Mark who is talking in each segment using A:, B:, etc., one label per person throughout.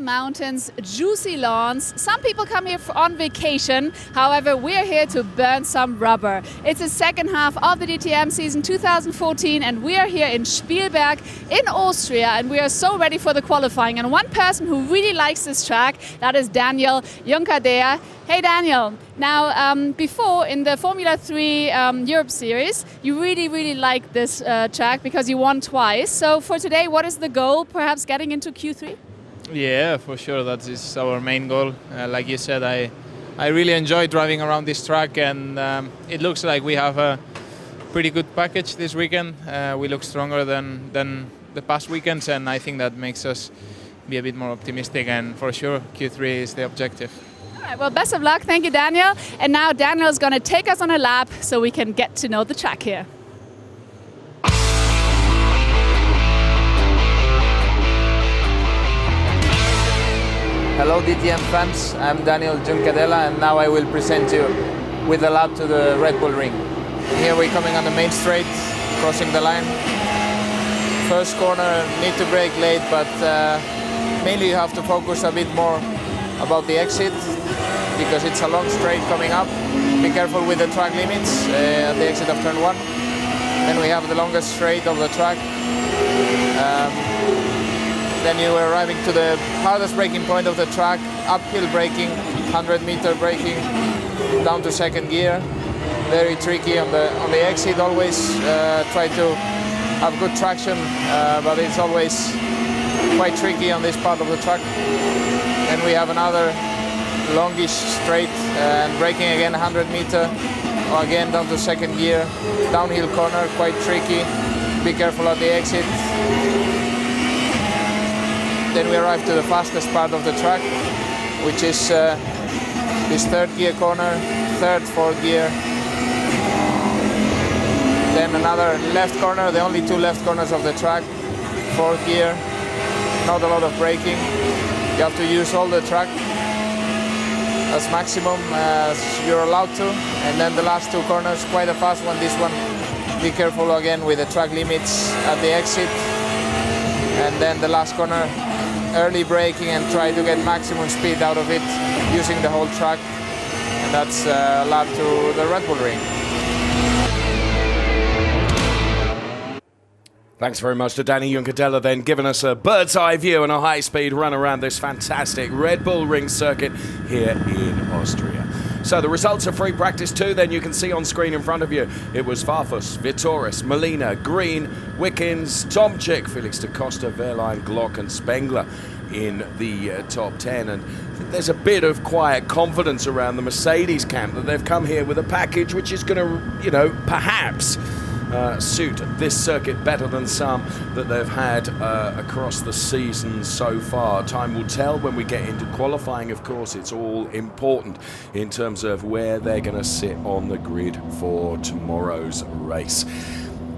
A: mountains, juicy lawns. Some people come here on vacation. However, we're here to burn some rubber. It's the second half of the DTM season 2014 and we are here in Spielberg in Austria and we are so ready for the qualifying. And one person who really likes this track, that is Daniel Juncadella. Hey Daniel, now before in the Formula 3 Europe Series, you really liked this track because you won twice. So for today, what is the goal? Perhaps getting into Q3?
B: Yeah, for sure, that is our main goal. Like you said, I really enjoy driving around this track and it looks like we have a pretty good package this weekend. We look stronger than the past weekends and I think that makes us be a bit more optimistic and for sure Q3 is the objective.
A: All right, well, best of luck. Thank you, Daniel. And now Daniel is going to take us on a lap so we can get to know the track here.
B: Hello DTM fans, I'm Daniel Juncadella and now I will present you with a lap to the Red Bull Ring. Here we're coming on the main straight, crossing the line. First corner, need to brake late, but mainly you have to focus a bit more about the exit because it's a long straight coming up. Be careful with the track limits at the exit of turn 1. Then we have the longest straight of the track. Then you are arriving to the hardest braking point of the track, uphill braking, 100-meter braking, down to second gear. Very tricky on the exit. Always try to have good traction, but it's always quite tricky on this part of the track. Then we have another longish straight and braking again 100-meter, again down to second gear, downhill corner, quite tricky. Be careful at the exit. Then we arrive to the fastest part of the track, which is this third gear corner, third, fourth gear. Then another left corner, the only two left corners of the track, fourth gear. Not a lot of braking. You have to use all the track as maximum as you're allowed to. And then the last two corners, quite a fast one. This one, be careful again with the track limits at the exit. And then the last corner, early braking and try to get maximum speed out of it using the whole track. And that's a lap to the Red Bull Ring.
C: Thanks very much to Danny Juncadella then giving us a bird's eye view and a high-speed run around this fantastic Red Bull Ring circuit here in Austria. So the results of free practice 2 then you can see on screen in front of you. It was Farfus, Vitoris, Molina, Green, Wickens, Tomczyk, Felix da Costa, Wehrlein, Glock and Spengler in the top 10. And there's a bit of quiet confidence around the Mercedes camp that they've come here with a package which is going to, perhaps suit this circuit better than some that they've had across the season so far. Time will tell when we get into qualifying. Of course, it's all important in terms of where they're going to sit on the grid for tomorrow's race.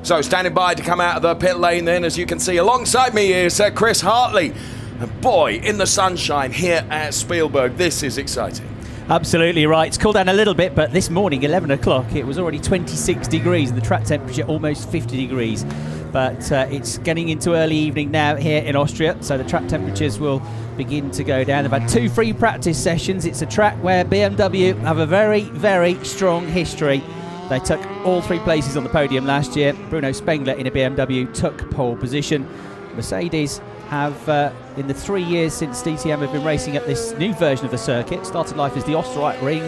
C: So standing by to come out of the pit lane then, as you can see alongside me is Chris Hartley. And boy, in the sunshine here at Spielberg, this is exciting.
D: Absolutely right. It's cooled down a little bit, but this morning, 11 o'clock, it was already 26 degrees and the track temperature almost 50 degrees. But it's getting into early evening now here in Austria, so the track temperatures will begin to go down. They've had 2 free practice sessions. It's a track where BMW have a very strong history. They took all 3 places on the podium last year. Bruno Spengler in a BMW took pole position. Mercedes have, in the 3 years since DTM have been racing at this new version of the circuit, started life as the Österreich Ring.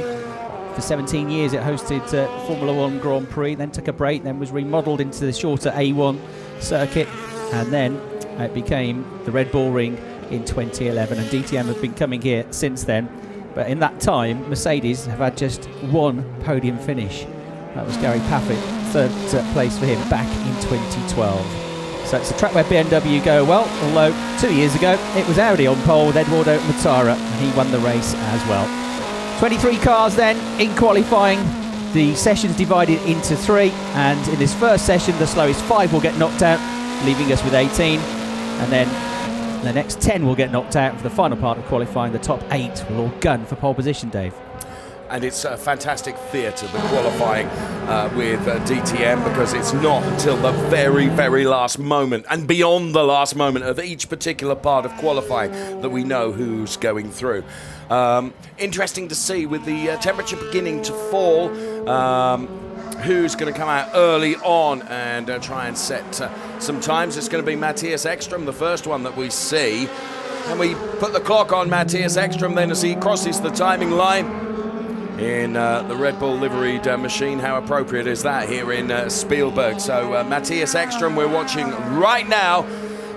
D: For 17 years it hosted Formula 1 Grand Prix, then took a break, then was remodelled into the shorter A1 circuit, and then it became the Red Bull Ring in 2011, and DTM have been coming here since then. But in that time, Mercedes have had just 1 podium finish. That was Gary Paffett, third place for him back in 2012. So it's a track where BMW go well, although 2 years ago it was Audi on pole with Eduardo Mortara, and he won the race as well. 23 cars then in qualifying. The session's divided into 3, and in this first session the slowest 5 will get knocked out, leaving us with 18, and then the next 10 will get knocked out for the final part of qualifying. The top 8 will all gun for pole position, Dave.
C: and it's a fantastic theatre, the qualifying with DTM, because it's not until the very, very last moment and beyond the last moment of each particular part of qualifying that we know who's going through. Interesting to see, with the temperature beginning to fall, who's going to come out early on and try and set some times. It's going to be Matthias Ekström, the first one that we see. And we put the clock on Matthias Ekström then as he crosses the timing line in the Red Bull liveried machine. How appropriate is that here in Spielberg? So Matthias Ekström we're watching right now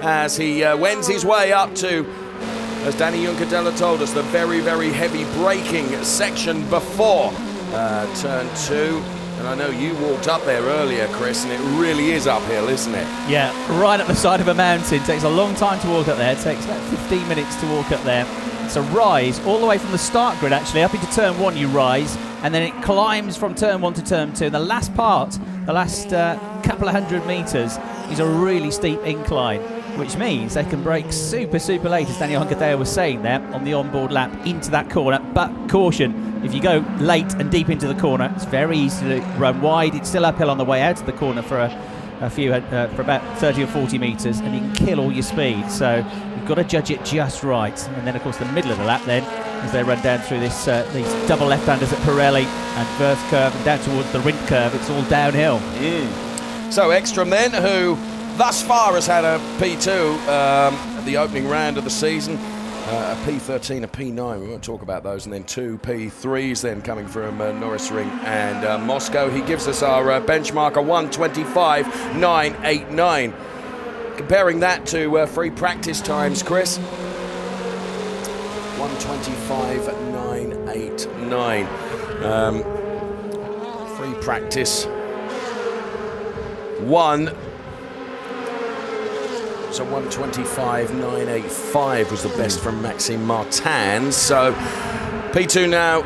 C: as he wends his way up to, as Danny Juncadella told us, the very, very heavy braking section before turn 2. And I know you walked up there earlier, Chris, and it really is uphill, isn't it?
D: Yeah, right up the side of a mountain. Takes a long time to walk up there. It takes about 15 minutes to walk up there. It's a rise all the way from the start grid, actually. Up into turn 1 you rise, and then it climbs from turn 1 to turn 2. The last part, the last couple of 100 metres, is a really steep incline, which means they can brake super, super late, as Daniel Juncadella was saying there, on the onboard lap into that corner. But caution, if you go late and deep into the corner, it's very easy to run wide. It's still uphill on the way out of the corner for for about 30 or 40 metres, and you can kill all your speed. So you've got to judge it just right. And then, of course, the middle of the lap then, as they run down through this these double left-handers at Pirelli and Verth curve and down towards the Rindt curve, it's all downhill.
C: So Ekström then, who thus far has had a P2 at the opening round of the season, a P13, a P9, we won't talk about those, and then 2 P3s then coming from Norris Ring and Moscow. He gives us our benchmark, a 1:25.989. Comparing that to free practice times, Chris, 1:25.989. Free practice 1. So 1:25.985 was the best from Maxime Martin. So P2 now,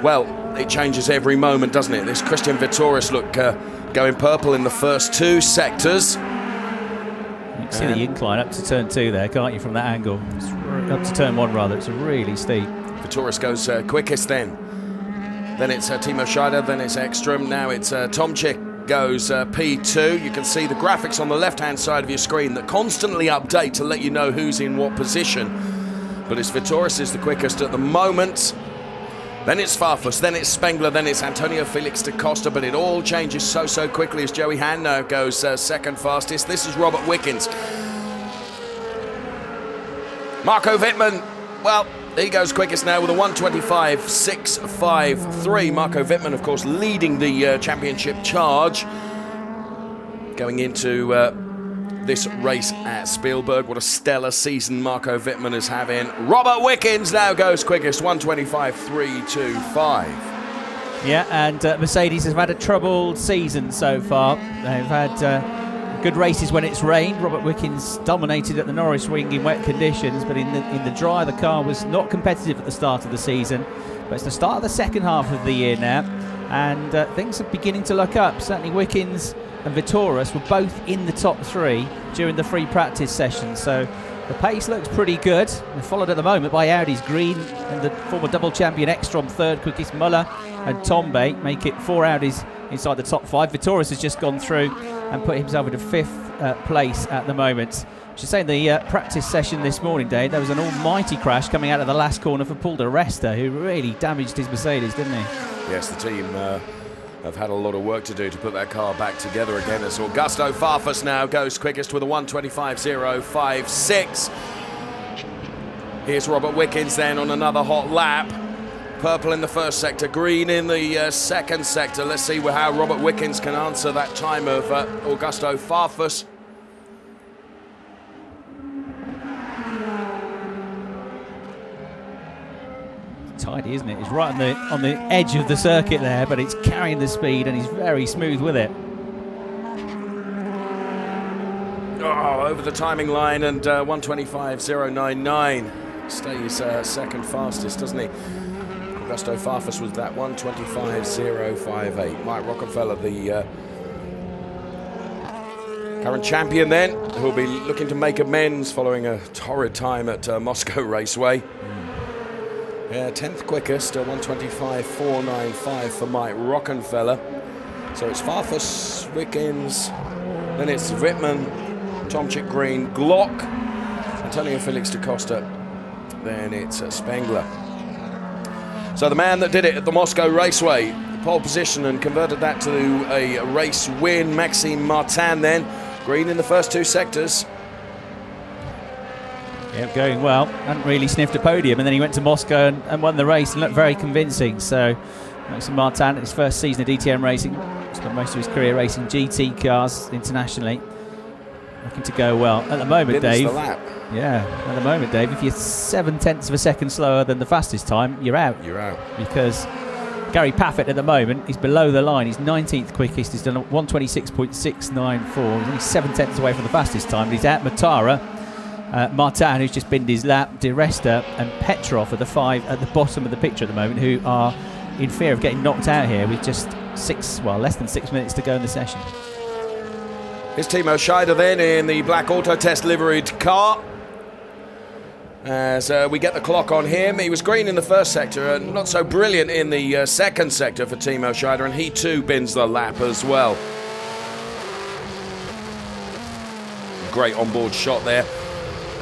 C: well, it changes every moment, doesn't it? This Christian Vitoris look going purple in the first 2 sectors.
D: You can see the incline up to turn 2 there, can't you, from that angle? It's up to turn 1 rather, it's really steep.
C: Vitoris goes quickest then. Then it's Timo Scheider, then it's Ekström, now it's Tomczyk goes P2. You can see the graphics on the left-hand side of your screen that constantly update to let you know who's in what position. But it's Vitoris is the quickest at the moment. Then it's Farfus, then it's Spengler, then it's Antonio Felix da Costa, but it all changes so quickly as Joey Hand now goes second fastest. This is Robert Wickens. Marco Wittmann, well, he goes quickest now with a 1:25.653. Marco Wittmann, of course, leading the championship charge going into this race at Spielberg. What a stellar season Marco Wittmann is having. Robert Wickens now goes quickest, 1:25.325.
D: Yeah, and Mercedes have had a troubled season so far. They've had good races when it's rained. Robert Wickens dominated at the Norris Ring in wet conditions, but in the dry, the car was not competitive at the start of the season. But it's the start of the second half of the year now, and things are beginning to look up. Certainly Wickens and Vitoris were both in the top 3 during the free practice session, so the pace looks pretty good. They're followed at the moment by Audi's Green and the former double champion Ekström third, quickest. Muller and Tombe make it 4 Audis inside the top 5. Vitoris has just gone through and put himself into 5th place at the moment. I should say in the practice session this morning, Dave, there was an almighty crash coming out of the last corner for Paul de Resta, who really damaged his Mercedes, didn't he?
C: Yes, the team have had a lot of work to do to put that car back together again, as Augusto Farfus now goes quickest with a 1:25.056. Here's Robert Wickens then on another hot lap. Purple in the first sector, green in the second sector. Let's see how Robert Wickens can answer that time of Augusto Farfus.
D: Tidy, isn't it? It's right on the edge of the circuit there, but it's carrying the speed and he's very smooth with it.
C: Oh, over the timing line, and 1:25.099. Stays second fastest, doesn't he? Augusto Farfus was that 1:25.058. Mike Rockefeller, the current champion then, who will be looking to make amends following a torrid time at Moscow Raceway. Yeah, 10th quickest, 125.495 for Mike Rockenfeller. So it's Farfus, Wickens, then it's Wittmann, Tomczyk Green, Glock, Antonio Felix da Costa, then it's Spengler. So the man that did it at the Moscow Raceway, pole position and converted that to a race win, Maxime Martin then, green in the first 2 sectors.
D: Yeah, going well. Hadn't really sniffed a podium, and then he went to Moscow and won the race and looked very convincing. So Maxime Martin, his first season of DTM racing, spent most of his career racing GT cars internationally. Looking to go well. At the moment, Dave. Yeah, at the moment, Dave, if you're 0.7 of a second slower than the fastest time, you're out.
C: You're out.
D: Because Gary Paffett at the moment is below the line. He's 19th quickest. He's done 126.694. He's only 0.7 away from the fastest time. But he's out Matara, Martin, who's just binned his lap, Di Resta and Petrov are the 5 at the bottom of the picture at the moment, who are in fear of getting knocked out here with just less than 6 minutes to go in the session.
C: Here's Timo Scheider then in the black Auto Test liveried car. As we get the clock on him, he was green in the first sector and not so brilliant in the second sector for Timo Scheider, and he too bins the lap as well. Great onboard shot there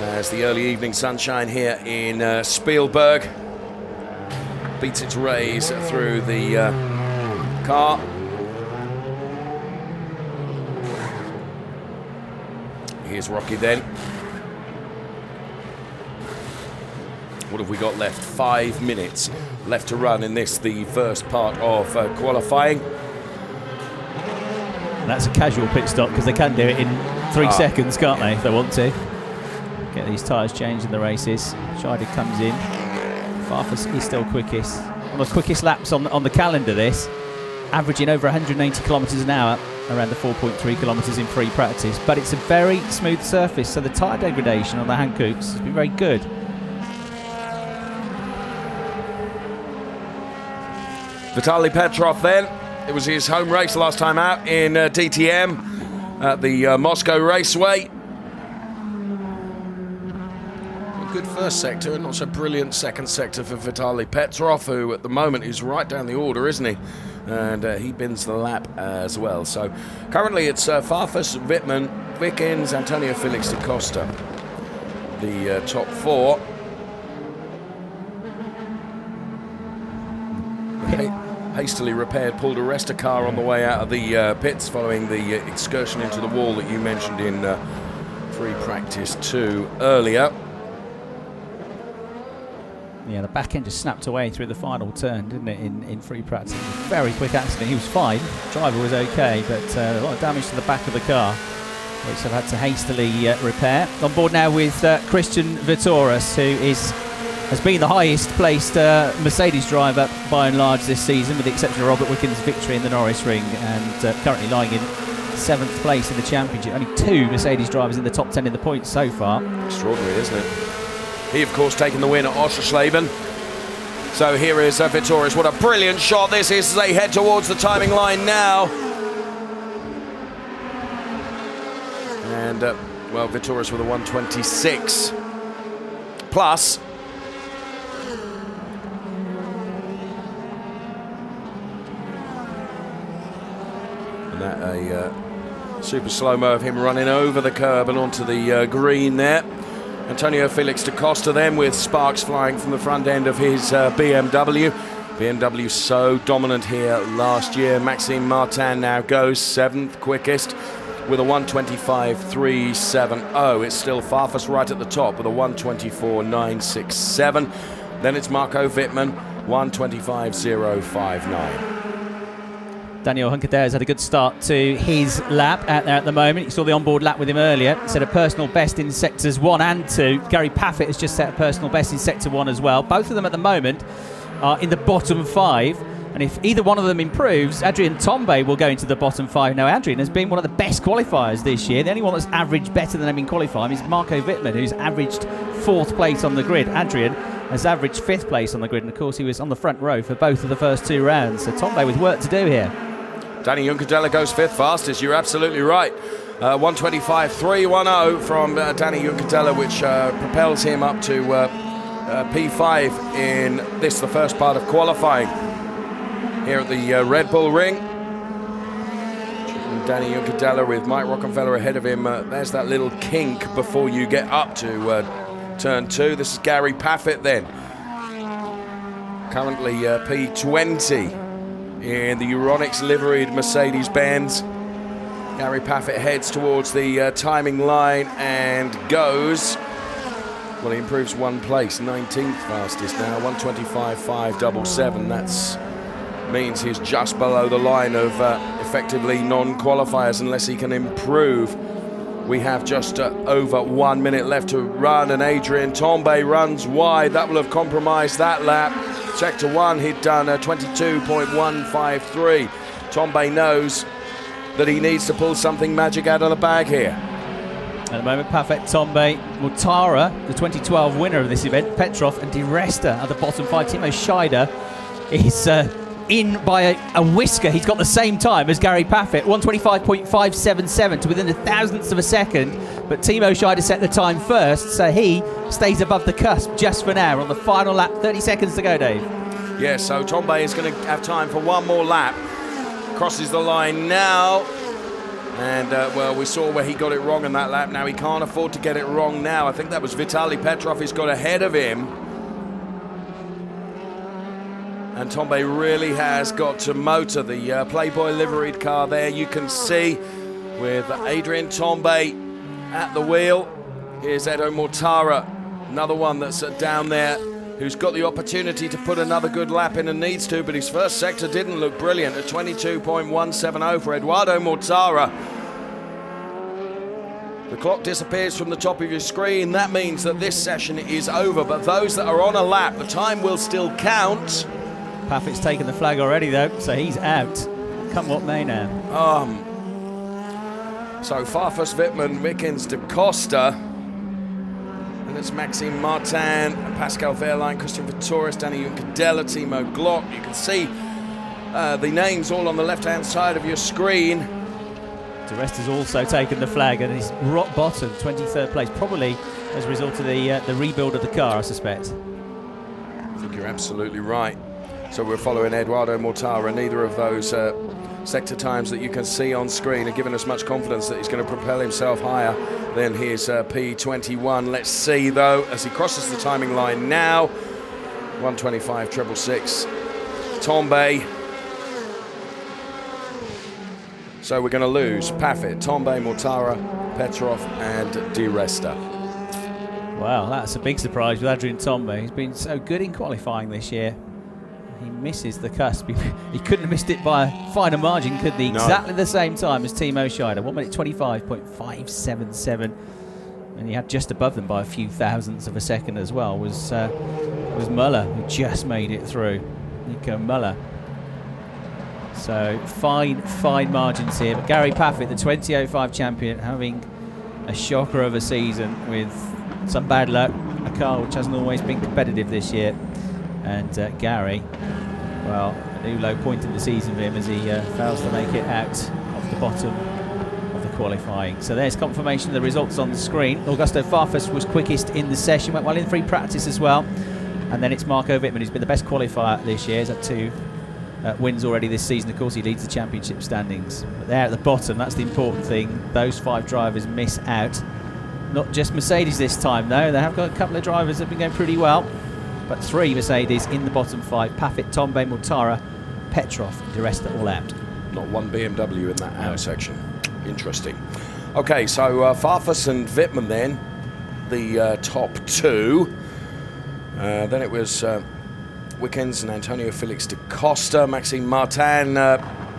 C: as the early evening sunshine here in Spielberg beats its rays through the car. Here's Rocky then. What have we got left? 5 minutes left to run in this, the first part of qualifying.
D: And that's a casual pit stop because they can do it in 3 seconds, can't they, if they want to. Get these tyres changed in the races. Scheider comes in. Farfus is still quickest. One of the quickest laps on the calendar, this. Averaging over 180 kilometres an hour, around the 4.3 kilometres in free practice. But it's a very smooth surface, so the tyre degradation on the Hankooks has been very good.
C: Vitaly Petrov then. It was his home race last time out in DTM at the Moscow Raceway. A good first sector and not so brilliant second sector for Vitaly Petrov, who at the moment is right down the order, isn't he? And he bins the lap as well. So currently it's Farfus, Wittmann, Wickens, Antonio Felix da Costa, the top 4. Hastily repaired Paul Di Resta car on the way out of the pits following the excursion into the wall that you mentioned in free practice 2 earlier.
D: Yeah, the back end just snapped away through the final turn, didn't it, in free practice. Very quick accident. He was fine. The driver was okay, but a lot of damage to the back of the car, which they've had to hastily repair. On board now with Christian Vitoris, who has been the highest placed Mercedes driver by and large this season, with the exception of Robert Wickens' victory in the Norris Ring, and currently lying in 7th place in the championship. Only 2 Mercedes drivers in the top 10 in the points so far.
C: Extraordinary, isn't it? He, of course, taking the win at Oschersleben. So here is Vitoris. What a brilliant shot this is as they head towards the timing line now. And, well, Vitoris with a 126 plus. And that a super slow-mo of him running over the curb and onto the green there. Antonio Felix da Costa then with sparks flying from the front end of his BMW. BMW so dominant here last year. Maxime Martin now goes 7th quickest with a 125.370. It's still Farfus right at the top with a 124.967. Then it's Marco Wittmann, 125.059.
D: Daniel Hunkedaer's had a good start to his lap out there at the moment. You saw the onboard lap with him earlier. Set a personal best in sectors 1 and 2. Gary Paffett has just set a personal best in sector 1 as well. Both of them at the moment are in the bottom 5. And if either one of them improves, Adrian Tombe will go into the bottom 5. Now, Adrian has been one of the best qualifiers this year. The only one that's averaged better than him in qualifying is Marco Wittmann, who's averaged 4th place on the grid. Adrian has averaged 5th place on the grid. And, of course, he was on the front row for both of the first 2 rounds. So Tombe with work to do here.
C: Danny Juncadella goes 5th fastest. You're absolutely right. 125.310 from Danny Juncadella, which propels him up to P5 in this, the first part of qualifying here at the Red Bull Ring. Danny Juncadella with Mike Rockenfeller ahead of him. There's that little kink before you get up to turn 2. This is Gary Paffett then. Currently P20 in the Euronics liveried Mercedes-Benz. Gary Paffett heads towards the timing line and goes. Well, he improves 1 place, 19th fastest now, 1:25.577. That's means he's just below the line of effectively non-qualifiers unless he can improve. We have just over 1 minute left to run, and Adrian Tombe runs wide. That will have compromised that lap. Sector 1, he'd done 22.153. Tombe knows that he needs to pull something magic out of the bag here.
D: At the moment, Paffett, Tombe, Mortara, the 2012 winner of this event, Petrov and Di Resta at the bottom 5. Timo Scheider is in by a whisker. He's got the same time as Gary Paffett, 1:25.577 to within 1,000th of a second. But Timo Scheider set the time first, so he stays above the cusp just for now. On the final lap, 30 seconds to go, Dave.
C: Yeah, so Tombe is going to have time for one more lap. Crosses the line now. And, well, we saw where he got it wrong in that lap. Now he can't afford to get it wrong now. I think that was Vitaly Petrov who's got ahead of him. And Tombe really has got to motor the Playboy liveried car there. You can see with Adrian Tombe at the wheel. Here's Edo Mortara, another one that's down there, who's got the opportunity to put another good lap in and needs to, but his first sector didn't look brilliant at 22.170 for Eduardo Mortara. The clock disappears from the top of your screen. That means that this session is over, but those that are on a lap, the time will still count.
D: Paffett's taken the flag already, though, so he's out. Come what may now.
C: So Farfus, Wittmann, Wickens, Da Costa. And it's Maxime Martin, Pascal Wehrlein, Christian Vittoris, Danny Juncadella, Timo Glock. You can see the names all on the left-hand side of your screen.
D: The rest has also taken the flag, and he's rock bottom, 23rd place, probably as a result of the rebuild of the car, I suspect.
C: I think you're absolutely right. So we're following Eduardo Mortara. Neither of those sector times that you can see on screen are giving us much confidence that he's going to propel himself higher than his P21. Let's see, though, as he crosses the timing line now. 1:25.666. Tombe. So we're going to lose Paffett, Tombe, Mortara, Petrov, and Di Resta.
D: Wow, that's a big surprise with Adrian Tombe. He's been so good in qualifying this year. He misses the cusp. He couldn't have missed it by a finer margin, could he? No. Exactly the same time as Timo Scheider. 1:25.577. And he had just above them by a few thousandths of a second as well, was Muller, who just made it through. Nico Muller. So fine margins here. But Gary Paffett, the 2005 champion, having a shocker of a season with some bad luck. A car which hasn't always been competitive this year. And Gary, well, a new low point in the season for him as he fails to make it out of the bottom of the qualifying. So there's confirmation of the results on the screen. Augusto Farfus was quickest in the session, went well in free practice as well. And then it's Marco Wittmann, who's been the best qualifier this year. He's had 2 wins already this season. Of course, he leads the championship standings. But there at the bottom, that's the important thing. Those 5 drivers miss out. Not just Mercedes this time, though. They have got a couple of drivers that have been going pretty well. But 3 Mercedes in the bottom 5. Paffett, Tombe, Mortara, Petrov, Di Resta all out.
C: Not one BMW in that out section. Interesting. Okay, so Farfus and Wittmann then, the top 2. Then it was Wickens and Antonio Felix da Costa. Maxime Martin,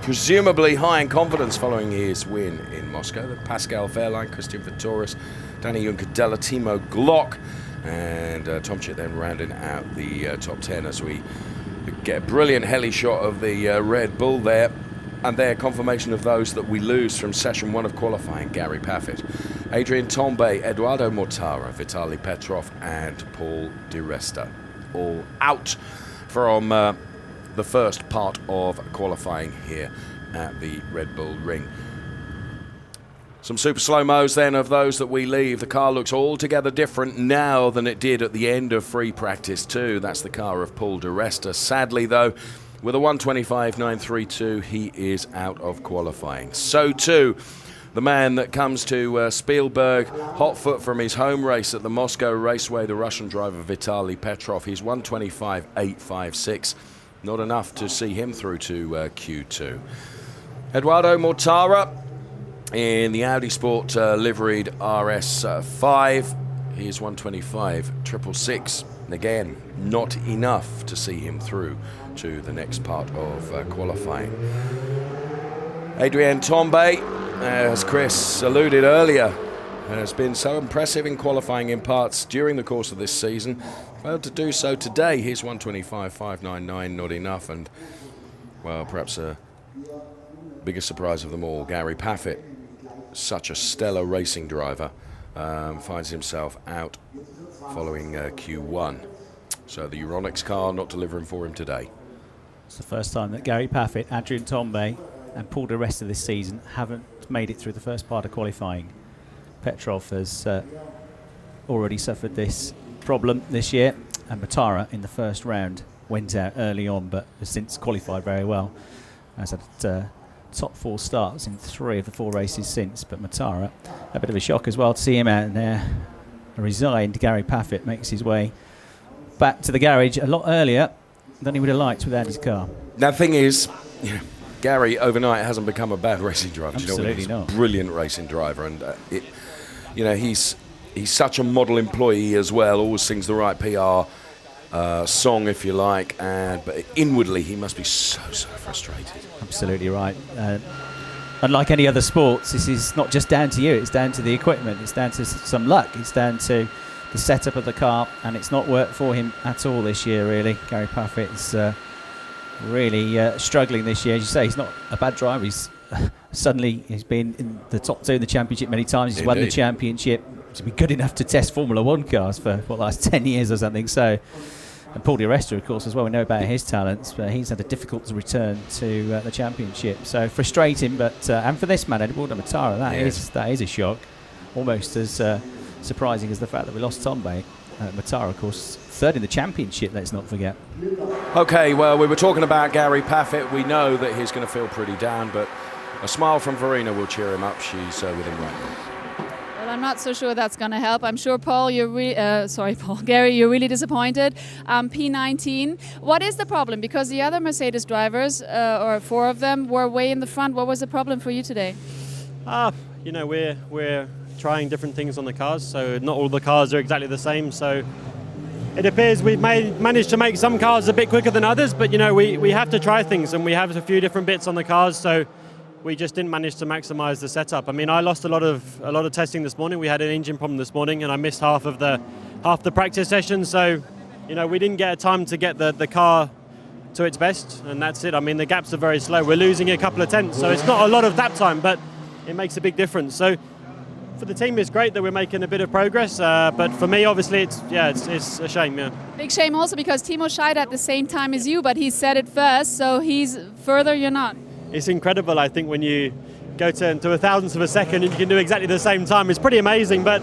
C: presumably high in confidence following his win in Moscow. Pascal Wehrlein, Christian Vittoris, Danny Juncadella, Timo Glock. And Tomczyk then rounding out the top 10 as we get a brilliant heli shot of the Red Bull there. And their confirmation of those that we lose from session 1 of qualifying: Gary Paffett, Adrian Tombe, Eduardo Mortara, Vitaly Petrov, and Paul Di Resta. All out from the first part of qualifying here at the Red Bull Ring. Some super slow-mos then of those that we leave. The car looks altogether different now than it did at the end of free practice 2. That's the car of Paul di Resta. Sadly, though, with a 1:25.932, he is out of qualifying. So too, the man that comes to Spielberg, hot foot from his home race at the Moscow Raceway, the Russian driver Vitaly Petrov. He's 1:25.856. Not enough to see him through to Q2. Eduardo Mortara in the Audi Sport liveried RS5. He is 1:25.666. Again, not enough to see him through to the next part of qualifying. Adrien Tombe, as Chris alluded earlier, has been so impressive in qualifying in parts during the course of this season. Failed to do so today. He's 1:25.599, not enough. And, well, perhaps a biggest surprise of them all, Gary Paffett, such a stellar racing driver, finds himself out following Q1. So the Euronics car not delivering for him today.
D: It's the first time that Gary Paffett, Adrian Tombe and Paul di Resta this season haven't made it through the first part of qualifying. Petrov has already suffered this problem this year, and Mortara in the first round went out early on but has since qualified very well. Has had top 4 starts in 3 of the 4 races since, but Mortara, a bit of a shock as well to see him out there. A resigned Gary Paffett makes his way back to the garage a lot earlier than he would have liked without his car.
C: Now, the thing is, Gary overnight hasn't become a bad racing driver.
D: Absolutely
C: he's
D: not.
C: A brilliant racing driver, and he's such a model employee as well. Always sings the right PR song, if you like, but inwardly he must be so frustrated.
D: Absolutely right. Unlike any other sports, this is not just down to you, it's down to the equipment, it's down to some luck, it's down to the setup of the car, and it's not worked for him at all this year, really. Gary Paffett is really struggling this year. As you say, he's not a bad driver. He's been in the top 2 in the championship many times. He's won the championship. He's been good enough to test Formula 1 cars for the last 10 years or something. So, and Paul di Resta, of course, as well. We know about his talents, but he's had a difficult return to the championship. So frustrating, but and for this man, Eduardo Mortara, that is a shock. Almost as surprising as the fact that we lost Tombe. Mortara, of course, 3rd in the championship, let's not forget.
C: Okay, well, we were talking about Gary Paffett. We know that he's going to feel pretty down, but a smile from Verena will cheer him up. She's with him right now.
A: Well, I'm not so sure that's going to help. I'm sure, Paul, Gary, you're really disappointed. P19. What is the problem? Because the other Mercedes drivers, or 4 of them, were way in the front. What was the problem for you today?
E: We're trying different things on the cars, so not all the cars are exactly the same. So it appears we've managed to make some cars a bit quicker than others, but we have to try things, and we have a few different bits on the cars, so we just didn't manage to maximize the setup. I mean, I lost a lot of testing this morning. We had an engine problem this morning, and I missed half the practice session, so we didn't get a time to get the car to its best, and that's it. I mean, the gaps are very slow. We're losing a couple of tenths, so it's not a lot of lap time, but it makes a big difference. So for the team, it's great that we're making a bit of progress, but for me, obviously, it's a shame. Yeah.
A: Big shame also because Timo Scheider at the same time as you, but he said it first, so he's further, you're not.
E: It's incredible, I think, when you go to a thousandth of a second and you can do exactly the same time. It's pretty amazing, but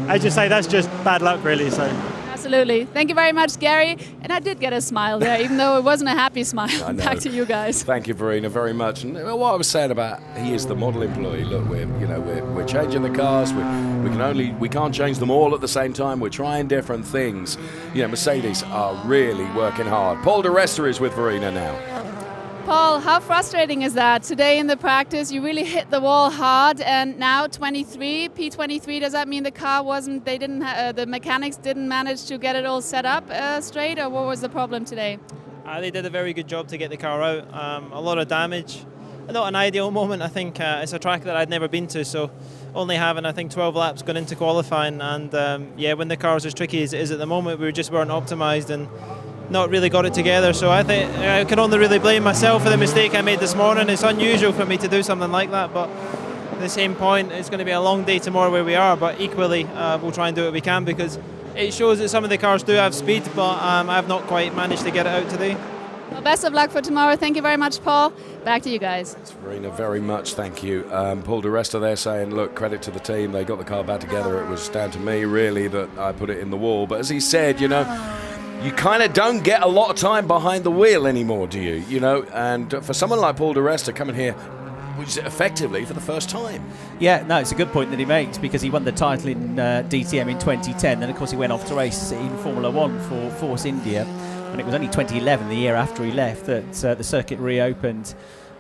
E: as you say, that's just bad luck, really. So.
A: Absolutely. Thank you very much, Gary. And I did get a smile there, even though it wasn't a happy smile. Back to you guys.
C: Thank you, Verena, very much. And what I was saying about he is the model employee. Look, we're changing the cars. We can't change them all at the same time. We're trying different things. Mercedes are really working hard. Paul di Resta is with Verena now.
A: Paul, how frustrating is that? Today in the practice, you really hit the wall hard, and now P23, does that mean the car the mechanics didn't manage to get it all set up straight, or what was the problem today?
F: They did a very good job to get the car out. A lot of damage. Not an ideal moment. I think it's a track that I'd never been to, so only having, I think, 12 laps going into qualifying, and when the car's as tricky as it is at the moment, we just weren't optimised and not really got it together. So I think I can only really blame myself for the mistake I made this morning. It's unusual for me to do something like that, but at the same point, it's going to be a long day tomorrow where we are, but equally we'll try and do what we can, because it shows that some of the cars do have speed, but I've not quite managed to get it out today.
A: Well, best of luck for tomorrow. Thank you very much, Paul. Back to you guys.
C: Verena, very much, thank you. Paul di Resta there saying, look, credit to the team. They got the car back together. It was down to me, really, that I put it in the wall. But as he said, you know, you kind of don't get a lot of time behind the wheel anymore, do you? You know, and for someone like Paul di Resta coming here, which is effectively for the first time.
D: Yeah, no, it's a good point that he makes, because he won the title in DTM in 2010. Then, of course, he went off to race in Formula One for Force India. And it was only 2011, the year after he left, that the circuit reopened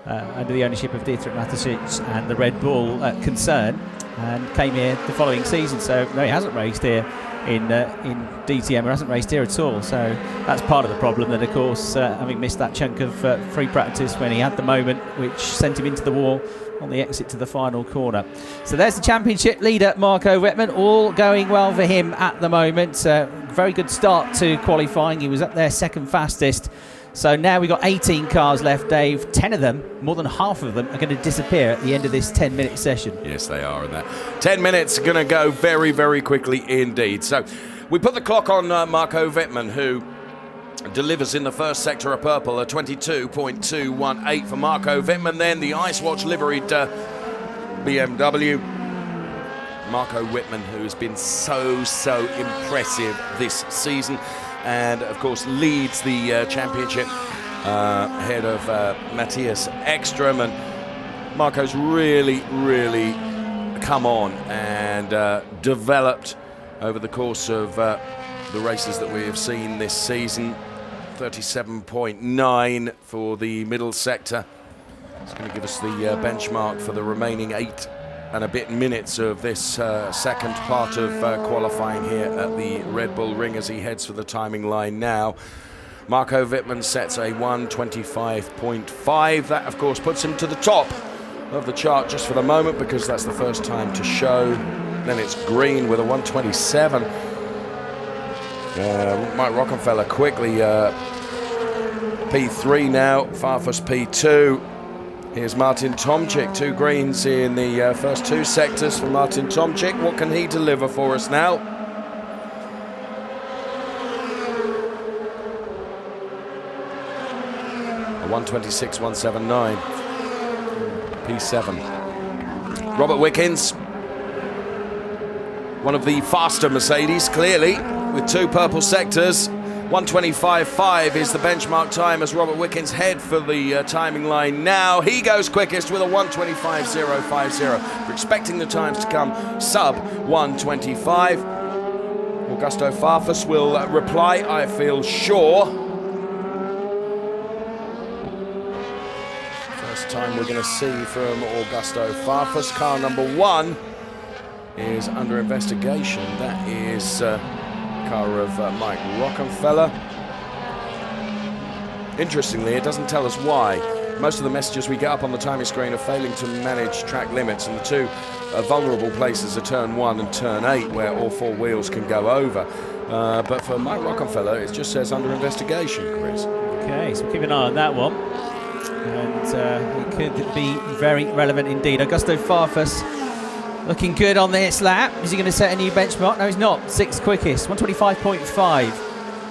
D: under the ownership of Dietrich Mateschitz and the Red Bull concern, and came here the following season. So, no, he hasn't raced here in DTM, or hasn't raced here at all. So that's part of the problem, that, of course, having missed that chunk of free practice when he had the moment which sent him into the wall on the exit to the final corner. So there's the championship leader, Marco Wittmann, all going well for him at the moment. Very good start to qualifying. He was up there second fastest. So now we've got 18 cars left, Dave. 10 of them, more than half of them, are going to disappear at the end of this 10-minute session.
C: Yes, they are. And that 10 minutes are going to go very, very quickly indeed. So we put the clock on Marco Wittmann, who delivers in the first sector of purple, a 22.218 for Marco Wittmann. Then the Ice Watch liveried BMW. Marco Wittmann, who has been so impressive this season, and of course leads the championship ahead of Matthias Ekstrom. And Marco's really come on and developed over the course of the races that we have seen this season. 37.9 for the middle sector. It's going to give us the benchmark for the remaining 8 and a bit minutes of this second part of qualifying here at the Red Bull Ring, as he heads for the timing line now. Marco Wittmann sets a 1:25.5. That, of course, puts him to the top of the chart just for the moment, because that's the first time to show. Then it's green with a 1:27. Mike Rockenfeller quickly P3 now, Farfus P2. Here's Martin Tomczyk, 2 greens in the first 2 sectors for Martin Tomczyk. What can he deliver for us now? A 1:26.179, P7. Robert Wickens, one of the faster Mercedes, clearly, with 2 purple sectors. 1:25.5 is the benchmark time as Robert Wickens head for the timing line now. He goes quickest with a 1:25.050. We're expecting the times to come sub 1:25. Augusto Farfus will reply, I feel sure. First time we're going to see from Augusto Farfus. Car number 1 is under investigation. That is car of Mike Rockenfeller. Interestingly, it doesn't tell us why. Most of the messages we get up on the timing screen are failing to manage track limits, and the 2 vulnerable places are turn 1 and turn 8, where all 4 wheels can go over. But for Mike Rockenfeller, it just says under investigation, Chris.
D: Okay, so keep an eye on that one. And it could be very relevant indeed. Augusto Farfus looking good on this lap. Is he going to set a new benchmark? No, he's not. 6th quickest, 1:25.5.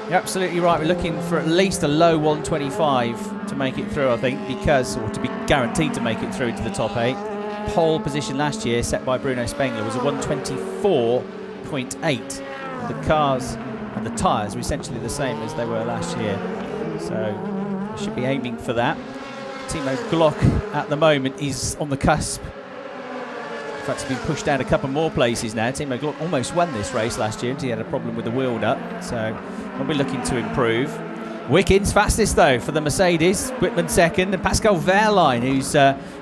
D: You're absolutely right. We're looking for at least a low 1:25 to make it through, I think, or to be guaranteed to make it through to the top 8. Pole position last year, set by Bruno Spengler, was a 1:24.8. The cars and the tyres were essentially the same as they were last year. So we should be aiming for that. Timo Glock at the moment is on the cusp. In fact, he's been pushed down a couple more places now. Timo Glock almost won this race last year until he had a problem with the wheel nut. So we'll be looking to improve. Wickens fastest though for the Mercedes. Wittmann second, and Pascal Wehrlein, who's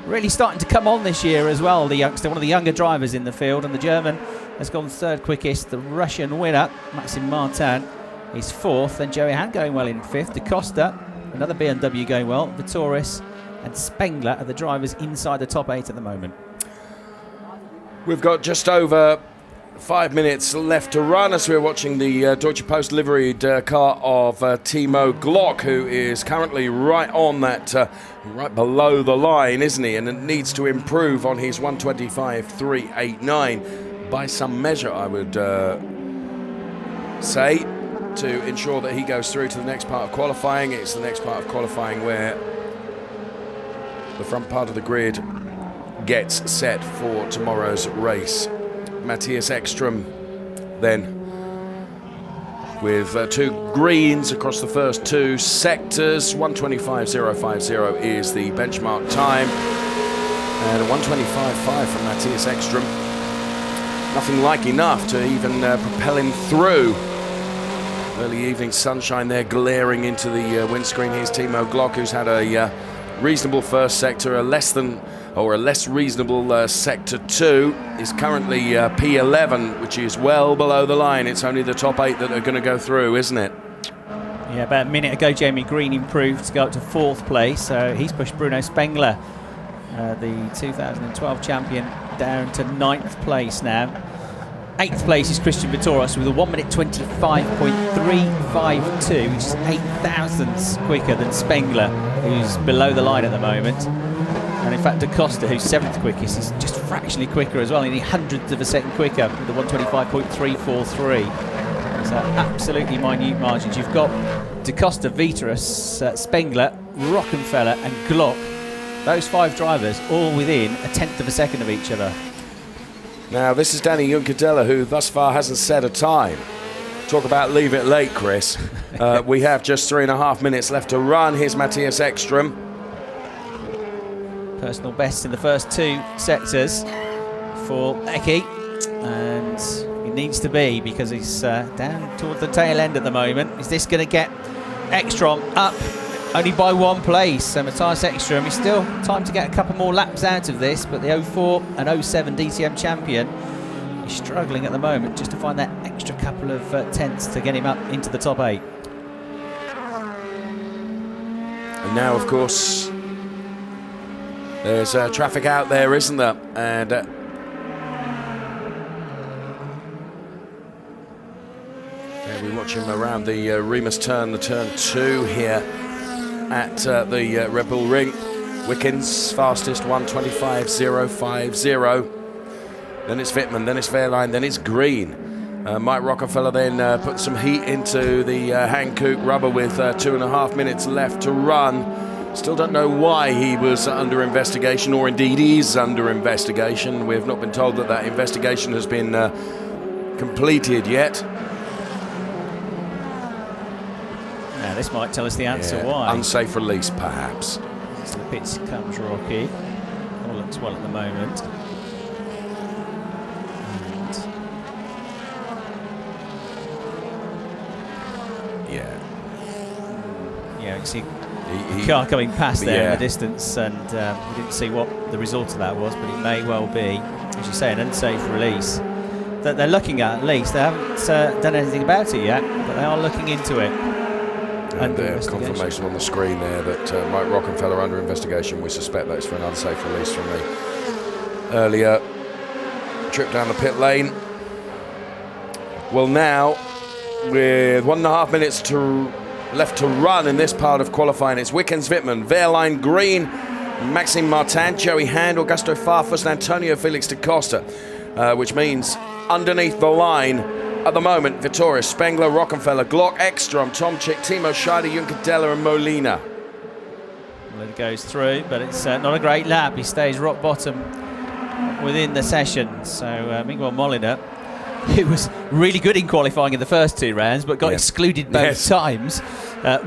D: really starting to come on this year as well. The youngster, one of the younger drivers in the field, and the German has gone 3rd quickest. The Russian winner, Maxim Martin, is 4th. Then Joey Han going well in 5th. Da Costa, another BMW going well. Vitoris and Spengler are the drivers inside the top 8 at the moment.
C: We've got just over 5 minutes left to run as we're watching the Deutsche Post liveried car of Timo Glock, who is currently right on that, right below the line, isn't he? And it needs to improve on his 1:25.389 by some measure, I would say. to ensure that he goes through to the next part of qualifying. It's the next part of qualifying where the front part of the grid gets set for tomorrow's race. Matthias Ekström then with 2 greens across the first 2 sectors. 1:25.050 is the benchmark time, and a 1:25.5 from Matthias Ekström. Nothing like enough to even propel him through. Early evening sunshine there glaring into the windscreen. Here's Timo Glock, who's had a reasonable first sector, a less reasonable sector 2. Is currently P11, which is well below the line. It's only the top 8 that are going to go through, isn't it?
D: Yeah, about a minute ago, Jamie Green improved to go up to 4th place. So he's pushed Bruno Spengler, the 2012 champion, down to 9th place now. 8th place is Christian Vitoros with a 1 minute 25.352, which is 8 thousandths quicker than Spengler, who's below the line at the moment. And in fact, Da Costa, who's 7th quickest, is just fractionally quicker as well, only 100th of a second quicker with the 125.343. So absolutely minute margins. You've got Da Costa, Vitoros, Spengler, Rockenfeller and Glock. Those 5 drivers all within a 1/10 of a second of each other.
C: Now, this is Danny Juncadella, who thus far hasn't set a time. Talk about leave it late, Chris. We have just 3.5 minutes left to run. Here's Matthias Ekström.
D: Personal best in the first 2 sectors for Eki, and he needs to be, because he's down toward the tail end at the moment. Is this going to get Ekström up only by 1 place? So Matthias Ekström is still time to get a couple more laps out of this, but the 04 and 07 DTM champion is struggling at the moment just to find that extra couple of tenths to get him up into the top 8.
C: And now, of course, there's traffic out there, isn't there? And there we watch him around the Remus turn, the turn 2 here at the Red Bull Ring. Wickens fastest, 1:25.050. Then it's Wittmann, then it's Wehrlein, then it's Green. Mike Rockefeller then put some heat into the Hankook rubber with 2.5 minutes left to run. Still don't know why he was under investigation, or indeed is under investigation. We've not been told that that investigation has been completed yet.
D: Now this might tell us the answer why.
C: Unsafe release, perhaps.
D: So the pits comes Rocky. All looks well at the moment. And yeah, you see car coming past there in the distance, and we didn't see what the result of that was, but it may well be, as you say, an unsafe release that they're looking at least. They haven't done anything about it yet, but they are looking into it.
C: And confirmation on the screen there that Mike Rockefeller under investigation. We suspect that it's for an unsafe release from the earlier trip down the pit lane. Well, now, with 1.5 minutes left to run in this part of qualifying, it's Wickens, Wittmann, Wehrlein, Green, Maxime Martin, Joey Hand, Augusto Farfus and Antonio Felix da Costa, which means underneath the line at the moment, Vitoris, Spengler, Rockefeller, Glock, Ekström, Tomczyk, Timo Scheider, Juncadella and Molina.
D: Well, it goes through, but it's not a great lap. He stays rock bottom within the session. So Miguel Molina, who was really good in qualifying in the first 2 rounds, but got excluded both times.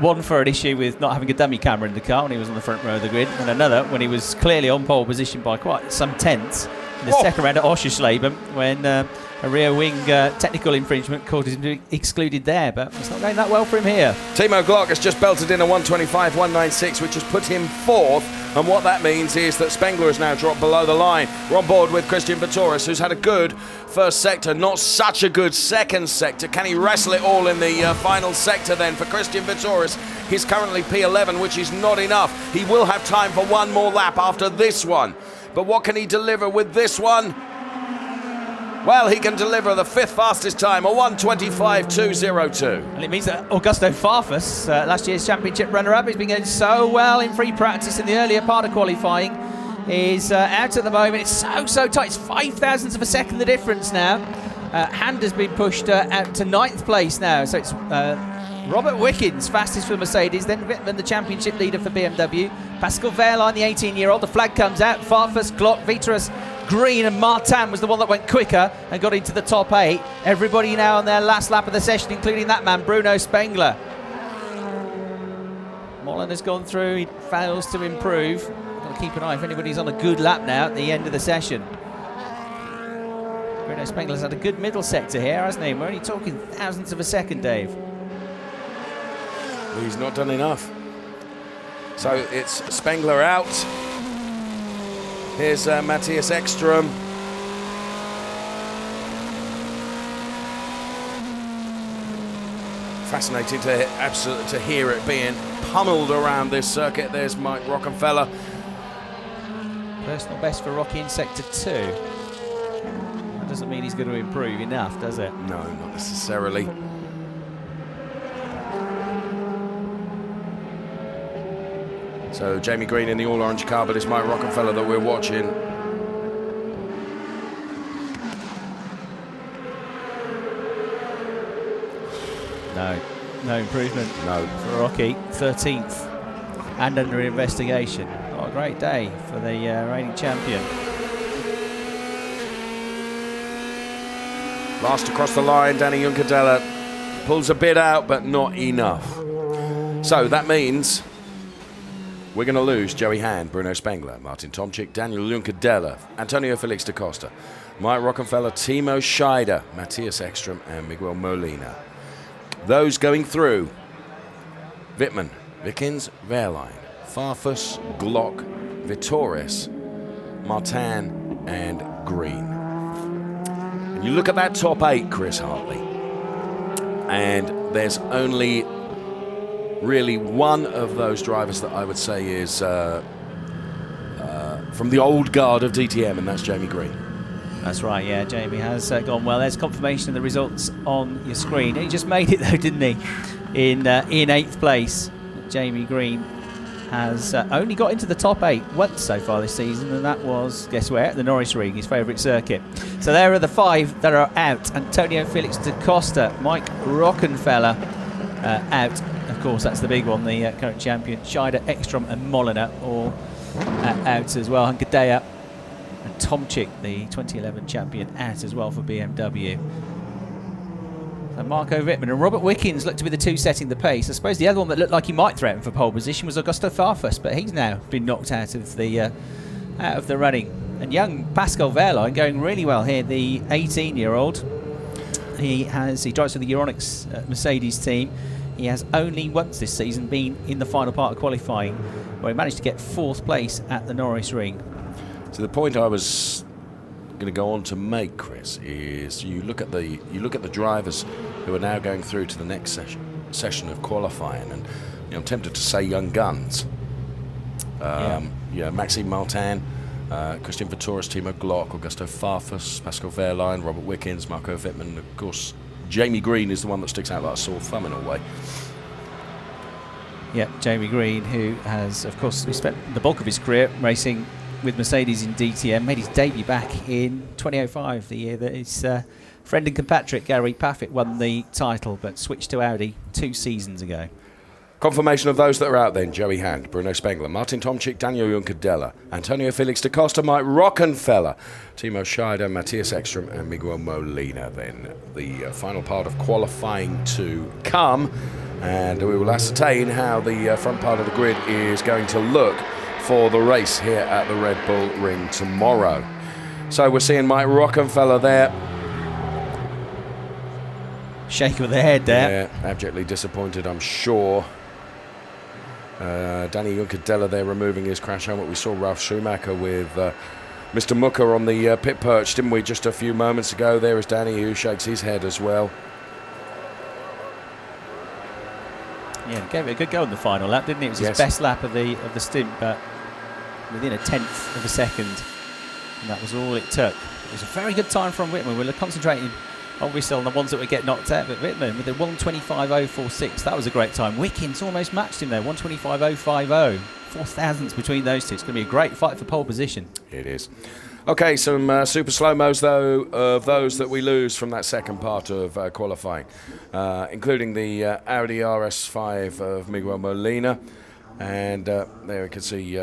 D: One for an issue with not having a dummy camera in the car when he was on the front row of the grid, and another when he was clearly on pole position by quite some tenths in the second round at Oschersleben, when a rear wing technical infringement caused him to be excluded there, but it's not going that well for him here.
C: Timo Glock has just belted in a 1:25.196, which has put him 4th, and what that means is that Spengler has now dropped below the line. We're on board with Christian Vitoris, who's had a good first sector, not such a good second sector. Can he wrestle it all in the final sector then for Christian Vitoris? He's currently P11, which is not enough. He will have time for one more lap after this one. But what can he deliver with this one? Well, he can deliver the 5th fastest time, a 1:25.202.
D: And it means that Augusto Farfus, last year's championship runner-up, who's been going so well in free practice in the earlier part of qualifying, is out at the moment. It's so tight. It's 5 thousandths of a second the difference now. Hand has been pushed out to 9th place now. So it's Robert Wickens, fastest for Mercedes, then Wittmann, the championship leader for BMW. Pascal Wehrlein, the 18-year-old. The flag comes out. Farfus, Glock, Vitrus, Green and Martin was the one that went quicker and got into the top 8. Everybody now on their last lap of the session, including that man, Bruno Spengler. Mollen has gone through. He fails to improve. Got to keep an eye if anybody's on a good lap now at the end of the session. Bruno Spengler's had a good middle sector here, hasn't he? We're only talking thousandths of a second, Dave.
C: Well, he's not done enough. So it's Spengler out. Here's Matthias Ekström. Fascinating to hear it being pummeled around this circuit. There's Mike Rockenfeller.
D: Personal best for Rocky in Sector 2. That doesn't mean he's going to improve enough, does it?
C: No, not necessarily. So Jamie Green in the all-orange car, but it's Mike Rockenfeller that we're watching.
D: No improvement.
C: No.
D: For Rocky, 13th and under investigation. What a great day for the reigning champion.
C: Last across the line, Danny Juncadella pulls a bit out, but not enough. So that means we're going to lose Joey Hand, Bruno Spengler, Martin Tomczyk, Daniel Juncadella, Antonio Felix da Costa, Mike Rockenfeller, Timo Scheider, Matthias Ekström, and Miguel Molina. Those going through: Wittmann, Wickens, Wehrlein, Farfus, Glock, Vittorius, Martin, and Green. And you look at that top 8, Chris Hartley, and there's only really one of those drivers that I would say is from the old guard of DTM, and that's Jamie Green.
D: That's right, yeah, Jamie has gone well. There's confirmation of the results on your screen. He just made it though, didn't he? In 8th place. Jamie Green has only got into the top 8 once so far this season, and that was, guess where? At the Norris Ring, his favourite circuit. So there are the 5 that are out. Antonio Felix da Costa, Mike Rockenfeller out. Of course, that's the big one, the current champion. Scheider, Ekström and Molina all out as well. Juncadella and Tomczyk, the 2011 champion, out as well for BMW. So Marco Wittmann and Robert Wickens look to be the 2 setting the pace. I suppose the other one that looked like he might threaten for pole position was Augusto Farfus, but he's now been knocked out of the running. And young Pascal Wehrlein going really well here, the 18-year-old. He drives for the Euronics Mercedes team. He has only once this season been in the final part of qualifying, where he managed to get 4th place at the Norris Ring.
C: So the point I was going to go on to make, Chris, is you look at the drivers who are now going through to the next session of qualifying, and I'm tempted to say young guns. Maxime Martin, Christian Vittorius, Timo Glock, Augusto Farfus, Pascal Wehrlein, Robert Wickens, Marco Wittmann. Of course, Jamie Green is the one that sticks out like a sore thumb in a way.
D: Yeah, Jamie Green, who has, of course, spent the bulk of his career racing with Mercedes in DTM, made his debut back in 2005, the year that his friend and compatriot Gary Paffett won the title, but switched to Audi 2 seasons ago.
C: Confirmation of those that are out then: Joey Hand, Bruno Spengler, Martin Tomczyk, Daniel Juncadella, Antonio Felix da Costa, Mike Rockenfeller, Timo Scheider, Matthias Ekström and Miguel Molina. Then the final part of qualifying to come, and we will ascertain how the front part of the grid is going to look for the race here at the Red Bull Ring tomorrow. So we're seeing Mike Rockenfeller there.
D: Shake of the head there.
C: Yeah, abjectly disappointed, I'm sure. Danny Juncadella there removing his crash helmet. We saw Ralf Schumacher with Mr. Mucker on the pit perch, didn't we, just a few moments ago? There is Danny, who shakes his head as well.
D: Yeah, gave it a good go in the final lap, didn't he? It was his best lap of the stint, but within a 10th of a second, and that was all it took. It was a very good time from Wittmann. We're concentrating Obviously on the ones that would get knocked out, but Wittmann with the 125.046, that was a great time. Wickens almost matched him there, 125.050. 4 thousandths between those two. It's going to be a great fight for pole position.
C: It is. Okay, some super slow-mos, though, of those that we lose from that second part of qualifying, including the Audi RS5 of Miguel Molina. And there we can see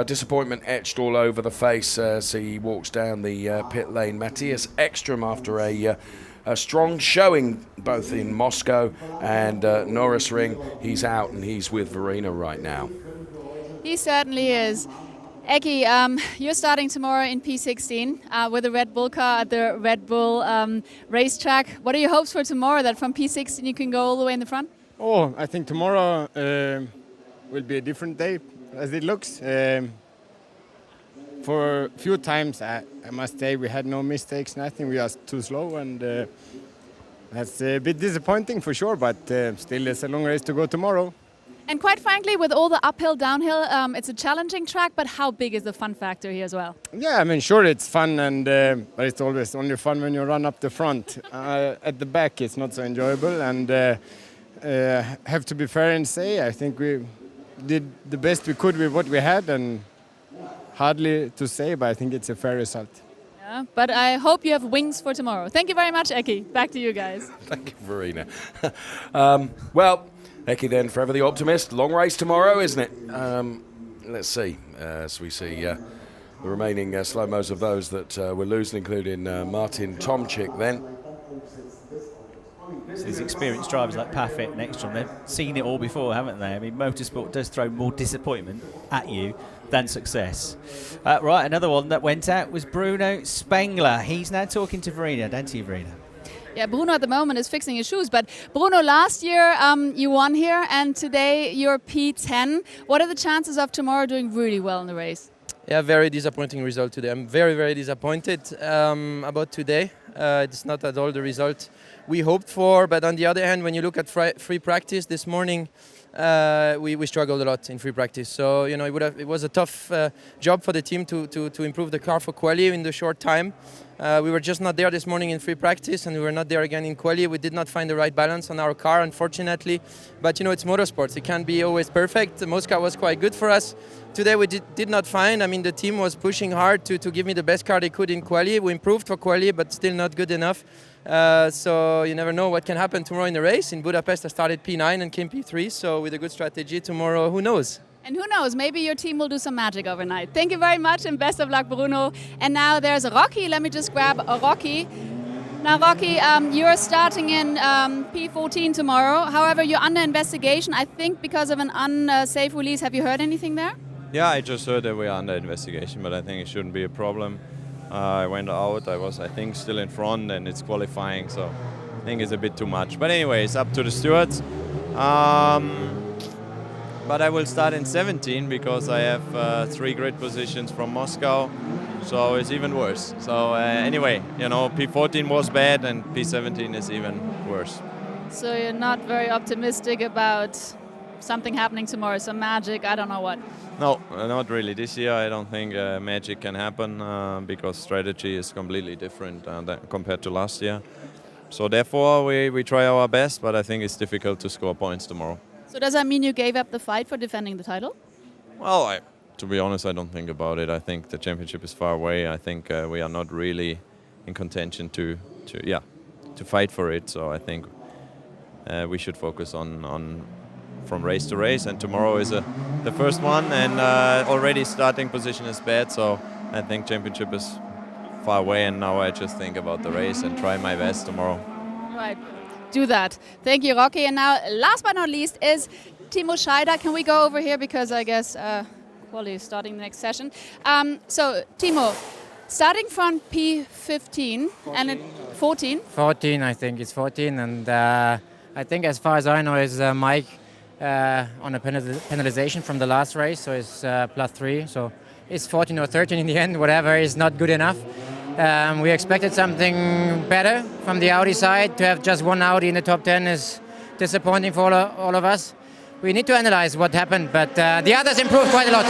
C: disappointment etched all over the face as he walks down the pit lane. Matthias Ekstrom, after a strong showing both in Moscow and Nürburgring, he's out and he's with Verena right now.
A: He certainly is. Eki, you're starting tomorrow in P16 with a Red Bull car at the Red Bull racetrack. What are your hopes for tomorrow, that from P16 you can go all the way in the front?
G: Oh, I think tomorrow will be a different day as it looks. For a few times, I must say, we had no mistakes, nothing. We are too slow, and that's a bit disappointing for sure, but still there's a long race to go tomorrow.
A: And quite frankly, with all the uphill, downhill, it's a challenging track, but how big is the fun factor here as well?
G: Yeah, I mean, sure, it's fun, and but it's always only fun when you run up the front. At the back, it's not so enjoyable, and have to be fair and say, I think we did the best we could with what we had, and hardly to say, but I think it's a fair result.
A: Yeah, but I hope you have wings for tomorrow. Thank you very much, Eki. Back to you guys.
C: Thank you, Verena. Well, Eki then, forever the optimist. Long race tomorrow, isn't it? Let's see, as we see the remaining slow-mos of those that we're losing, including Martin Tomczyk then.
D: These experienced drivers like Paffett and Ekstrom, they've seen it all before, haven't they? I mean, motorsport does throw more disappointment at you than success. Right, another one that went out was Bruno Spengler. He's now talking to Verena. Down to you, Verena.
A: Yeah, Bruno at the moment is fixing his shoes, but Bruno, last year you won here, and today you're P10. What are the chances of tomorrow doing really well in the race?
H: Yeah, very disappointing result today. I'm very, very disappointed about today. It's not at all the result we hoped for, but on the other hand, when you look at free practice this morning, we struggled a lot in free practice. So you know, it was a tough job for the team to improve the car for quali in the short time. We were just not there this morning in free practice, and we were not there again in quali. We did not find the right balance on our car, unfortunately. But you know, it's motorsports. It can't be always perfect. Moscow was quite good for us. Today we did not find. I mean, the team was pushing hard to give me the best car they could in quali. We improved for quali, but still not good enough. So you never know what can happen tomorrow in the race. In Budapest, I started P9 and came P3. So with a good strategy tomorrow, who knows?
A: And who knows, maybe your team will do some magic overnight. Thank you very much and best of luck, Bruno. And now there's Rocky. Let me just grab Rocky. Now, Rocky, you're starting in P14 tomorrow. However, you're under investigation, I think, because of an unsafe release. Have you heard anything there?
I: Yeah, I just heard that we are under investigation, but I think it shouldn't be a problem. I went out, I was, I think, still in front, and it's qualifying, so I think it's a bit too much. But anyway, it's up to the stewards. But I will start in 17 because I have 3 grid positions from Moscow, so it's even worse. So anyway, you know, P14 was bad and P17 is even worse.
A: So you're not very optimistic about something happening tomorrow, some magic, I don't know what.
I: No, not really. This year I don't think magic can happen because strategy is completely different compared to last year. So therefore we try our best, but I think it's difficult to score points tomorrow.
A: So does that mean you gave up the fight for defending the title?
I: Well, to be honest, I don't think about it. I think the championship is far away. I think we are not really in contention to fight for it. So I think we should focus on from race to race. And tomorrow is the first one, and already starting position is bad. So I think championship is far away, and now I just think about the race and try my best tomorrow.
A: Right. Do that. Thank you, Rocky. And now, last but not least, is Timo Scheider. Can we go over here? Because I guess Wally is starting the next session. So, Timo, starting from P15 and 14.
J: 14, I think it's 14. And I think, as far as I know, is Mike on a penalization from the last race. So it's +3. So it's 14 or 13 in the end. Whatever is not good enough. We expected something better from the Audi side. To have just one Audi in the top 10 is disappointing for all of us. we need to analyze what happened, but the others improved quite a lot.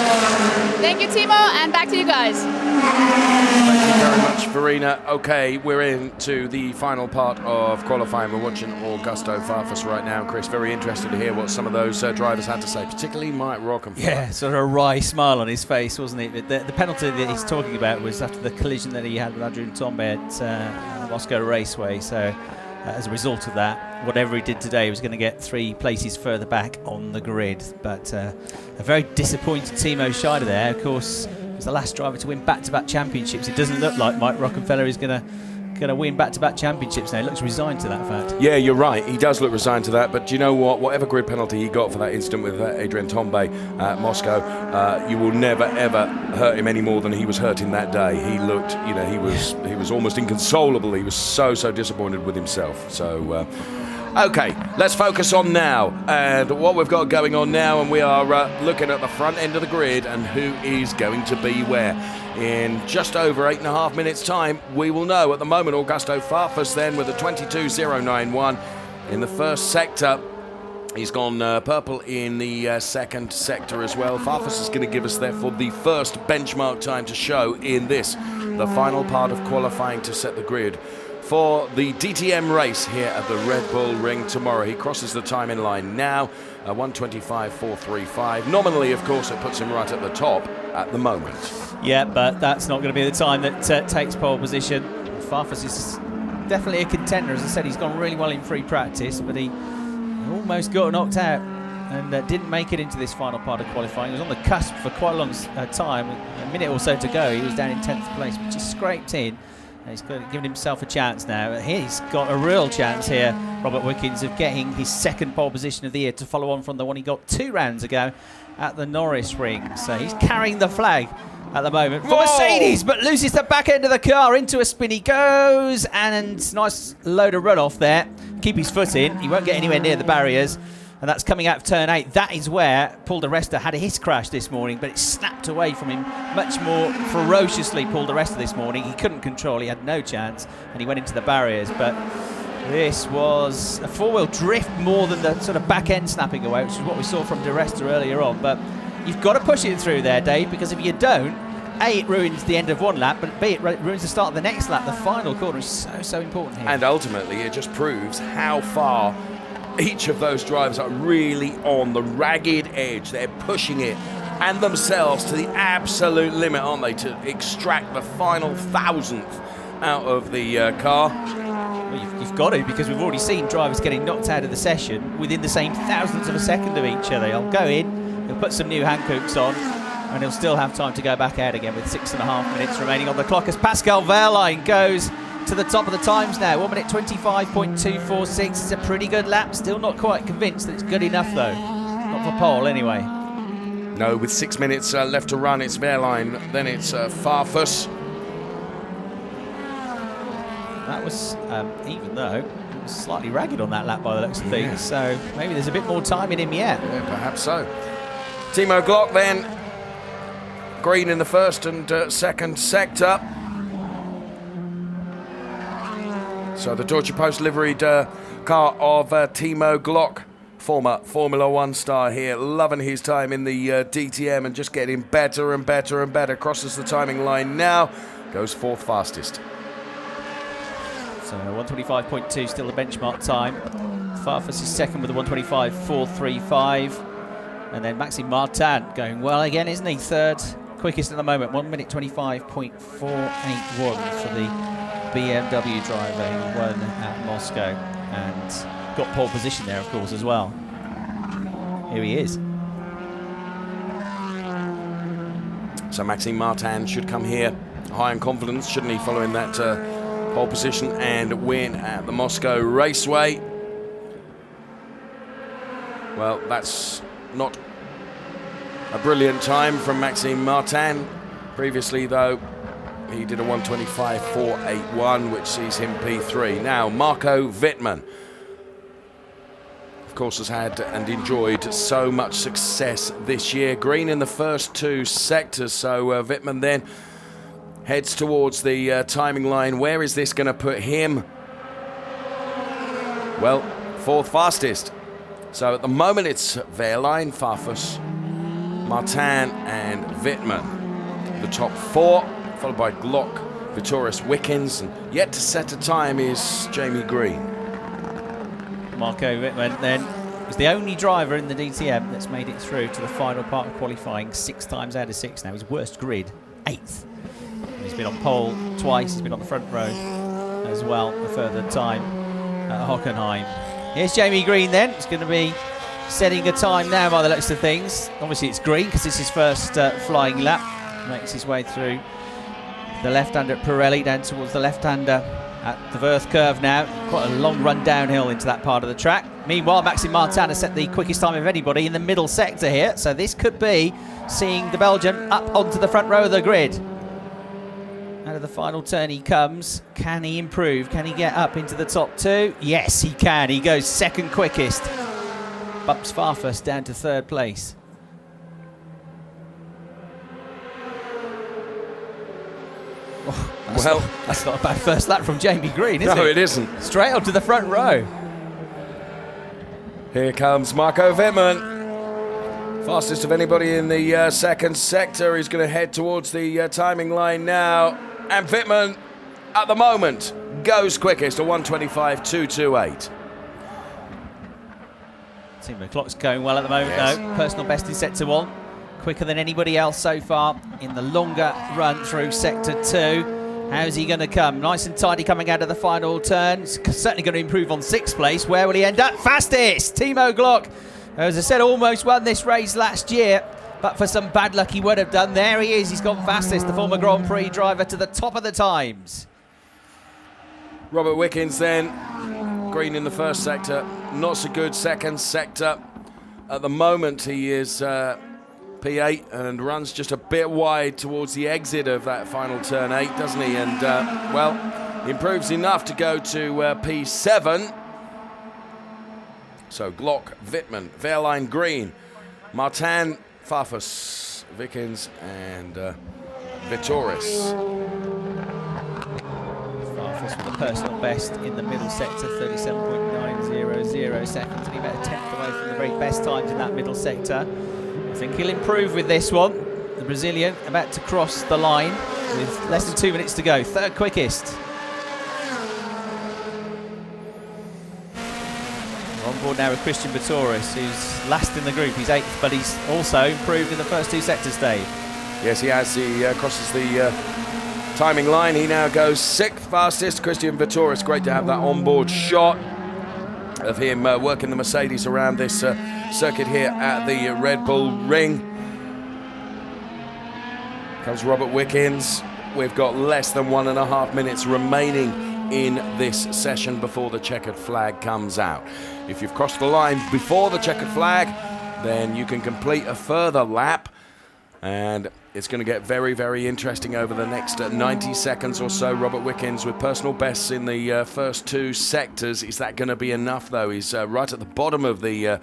A: Thank you, Timo, and back to you guys.
C: Thank you very much, Verena. Okay, we're into the final part of qualifying. We're watching Augusto Farfus right now. Chris, very interested to hear what some of those drivers had to say, particularly Mike Rockenfeller.
D: Yeah, sort of a wry smile on his face, wasn't it? The penalty that he's talking about was after the collision that he had with Adrian Tombe at Moscow Raceway. So as a result of that, whatever he did today, he was going to get 3 places further back on the grid. But a very disappointed Timo Scheider there. Of course, he's the last driver to win back-to-back championships. It doesn't look like Mike Rockenfeller is going to win back-to-back championships now. He looks resigned to that fact.
C: Yeah, you're right. He does look resigned to that. But do you know what? Whatever grid penalty he got for that incident with Adrian Tombe at Moscow, you will never ever hurt him any more than he was hurting that day. He looked, he was almost inconsolable. He was so disappointed with himself. So. Okay, let's focus on now and what we've got going on now, and we are looking at the front end of the grid and who is going to be where. In just over 8.5 minutes' time, we will know. At the moment, Augusto Farfus then with a 22.091 in the first sector. He's gone purple in the second sector as well. Farfus is going to give us, therefore, the first benchmark time to show in this, the final part of qualifying to set the grid for the DTM race here at the Red Bull Ring tomorrow. He crosses the time in line now, 1:25.435. Nominally, of course, it puts him right at the top at the moment.
D: Yeah, but that's not going to be the time that takes pole position. Farfus is definitely a contender. As I said, he's gone really well in free practice, but he almost got knocked out and didn't make it into this final part of qualifying. He was on the cusp for quite a long time. A minute or so to go, he was down in 10th place, but just scraped in. He's given himself a chance now. He's got a real chance here, Robert Wickens, of getting his second pole position of the year to follow on from the one he got 2 rounds ago at the Norris Ring. So he's carrying the flag at the moment for Mercedes, but loses the back end of the car. Into a spin he goes, and nice load of runoff there. Keep his foot in. He won't get anywhere near the barriers. And that's coming out of turn 8. That is where Paul di Resta had his crash this morning, but it snapped away from him much more ferociously. Paul di Resta this morning, he couldn't control, he had no chance, and he went into the barriers. But this was a 4-wheel drift more than the sort of back end snapping away, which is what we saw from di Resta earlier on. But you've got to push it through there, Dave, because if you don't, A, it ruins the end of one lap, but B, it ruins the start of the next lap. The final corner is so important here.
C: And ultimately, it just proves how far each of those drivers are really on the ragged edge. They're pushing it and themselves to the absolute limit, aren't they, to extract the final thousandth out of the car.
D: Well, you've got to, because we've already seen drivers getting knocked out of the session within the same thousandths of a second of each other. He'll go in, he'll put some new Hankooks on, and he'll still have time to go back out again with 6.5 minutes remaining on the clock as Pascal Wehrlein goes to the top of the times now. 1:25.246. It's a pretty good lap. Still not quite convinced that it's good enough, though. Not for pole, anyway.
C: No, with 6 minutes left to run, it's Wehrlein, then it's Farfus.
D: That was, even though it was slightly ragged on that lap by the looks of things, so maybe there's a bit more time in him yet.
C: Yeah, perhaps so. Timo Glock then, green in the first and second sector. So the Deutsche Post liveried car of Timo Glock, former Formula One star here, loving his time in the DTM and just getting better and better and better. Crosses the timing line now, goes 4th fastest.
D: So 1:25.2 still the benchmark time. Farfus is second with a 1:25.435. And then Maxime Martin going well again, isn't he? Third, quickest at the moment, 1:25.481 for the BMW driver who won at Moscow and got pole position there, of course, as well. Here he is.
C: So Maxime Martin should come here high in confidence, shouldn't he, following that pole position and win at the Moscow Raceway. Well, that's not a brilliant time from Maxime Martin. Previously, though, he did a 1:25.481, which sees him P3. Now, Marco Wittmann, of course, has had and enjoyed so much success this year. Green in the first 2 sectors, so Wittmann then heads towards the timing line. Where is this going to put him? Well, 4th fastest. So at the moment it's Wehrlein, Farfus, Martin and Wittmann. The top 4, followed by Glock, Vittoris, Wickens, and yet to set a time is Jamie Green.
D: Marco Wittmann then is the only driver in the DTM that's made it through to the final part of qualifying 6 times out of 6 now. His worst grid, 8th. And he's been on pole twice, he's been on the front row as well a further time at Hockenheim. Here's Jamie Green then. He's going to be setting a time now by the looks of things. Obviously it's green because it's his first flying lap. Makes his way through the left-hander at Pirelli down towards the left-hander at the Verth curve now. Quite a long run downhill into that part of the track. Meanwhile, Maxime Martin has set the quickest time of anybody in the middle sector here. So this could be seeing the Belgian up onto the front row of the grid. Out of the final turn he comes. Can he improve? Can he get up into the top 2? Yes, he can. He goes second quickest. Bumps Farfus down to 3rd place. Oh, that's not a bad first lap from Jamie Green, is it?
C: No, it isn't.
D: Straight up to the front row.
C: Here comes Marco Wittmann. Fastest of anybody in the second sector. He's going to head towards the timing line now. And Wittmann, at the moment, goes quickest, a 1:25.228.
D: Seems the clock's going well at the moment, though. Personal best in sector 1. Quicker than anybody else so far in the longer run through sector 2. How's he going to come? Nice and tidy coming out of the final turn. Certainly going to improve on 6th place. Where will he end up? Fastest! Timo Glock, as I said, almost won this race last year, but for some bad luck he would have done. There he is. He's gone fastest, the former Grand Prix driver, to the top of the times.
C: Robert Wickens then. Green in the first sector. Not so good second sector. At the moment he is P8 and runs just a bit wide towards the exit of that final turn 8, doesn't he? And, well, improves enough to go to P7. So Glock, Wittmann, Wehrlein, Green, Martin, Farfus, Wickens and Vittoris.
D: Farfus with a personal best in the middle sector, 37.900 seconds, and he about a 10th away from the very best times in that middle sector. I think he'll improve with this one. The Brazilian about to cross the line with less than 2 minutes to go. 3rd quickest. We're on board now with Christian Vittoris, who's last in the group. He's 8th, but he's also improved in the first 2 sectors, Dave.
C: Yes, he has. He crosses the timing line. He now goes 6th fastest. Christian Vittoris, great to have that onboard shot of him working the Mercedes around this circuit here at the Red Bull Ring. Comes Robert Wickens. We've got less than 1.5 minutes remaining in this session before the checkered flag comes out. If you've crossed the line before the checkered flag, then you can complete a further lap, and it's going to get very, very interesting over the next 90 seconds or so. Robert Wickens with personal bests in the first 2 sectors. Is that going to be enough, though? He's right at the bottom of the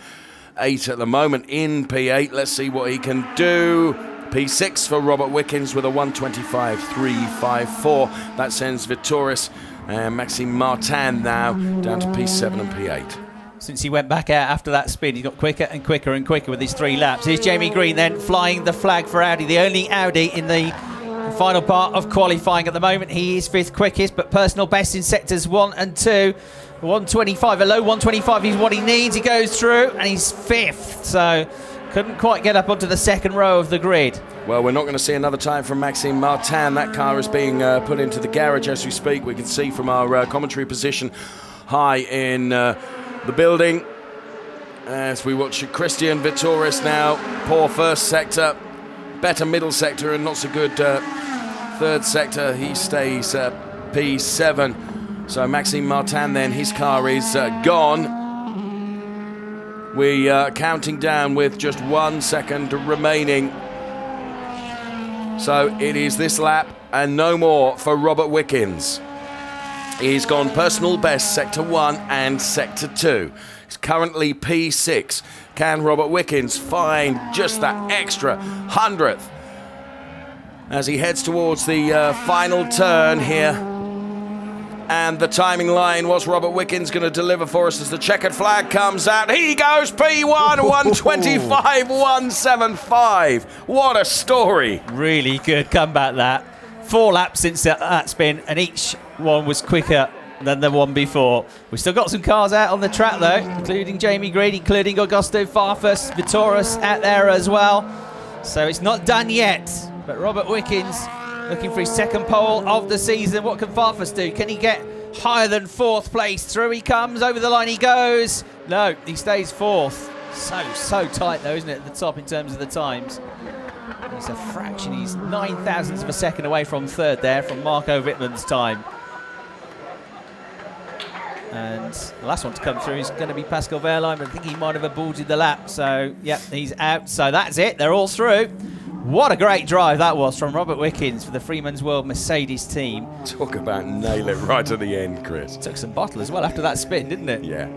C: 8 at the moment in P8. Let's see what he can do. P6 for Robert Wickens with a 1:25.354. That sends Vittoris and Maxime Martin now down to P7 and P8.
D: Since he went back out after that spin, he's got quicker and quicker and quicker with his 3 laps. Here's Jamie Green then flying the flag for Audi, the only Audi in the final part of qualifying at the moment. He is 5th quickest, but personal best in sectors 1 and 2. 1:25, a low 1:25 is what he needs. He goes through and he's 5th, so couldn't quite get up onto the 2nd row of the grid.
C: Well, we're not going to see another time from Maxime Martin. That car is being put into the garage as we speak. We can see from our commentary position high in the building as we watch Christian Vittoris now. Poor first sector, better middle sector, and not so good 3rd sector. He stays P7. So Maxime Martin then, his car is gone. We are counting down with just 1 second remaining. So it is this lap and no more for Robert Wickens. He's gone personal best sector 1 and sector 2. He's currently P6. Can Robert Wickens find just that extra 100th as he heads towards the final turn here And the timing line, what's Robert Wickens going to deliver for us as the checkered flag comes out? He goes P1, 125, 175. What a story.
D: Really good comeback that. 4 laps since that spin, and each one was quicker than the one before. We've still got some cars out on the track though, including Jamie Green, including Augusto Farfus, Vitoris out there as well. So it's not done yet, but Robert Wickens looking for his second pole of the season. What can Farfus do? Can he get higher than 4th place? Through he comes, over the line he goes. No, he stays 4th. So tight though, isn't it, at the top in terms of the times. He's a fraction, he's 9 thousandths of a second away from 3rd there, from Marco Wittmann's time. And the last one to come through is going to be Pascal Wehrlein, but I think he might have aborted the lap. So, yeah, he's out. So that's it. They're all through. What a great drive that was from Robert Wickens for the Freeman's World Mercedes team.
C: Talk about nail it right to the end, Chris.
D: Took some bottle as well after that spin, didn't it?
C: Yeah.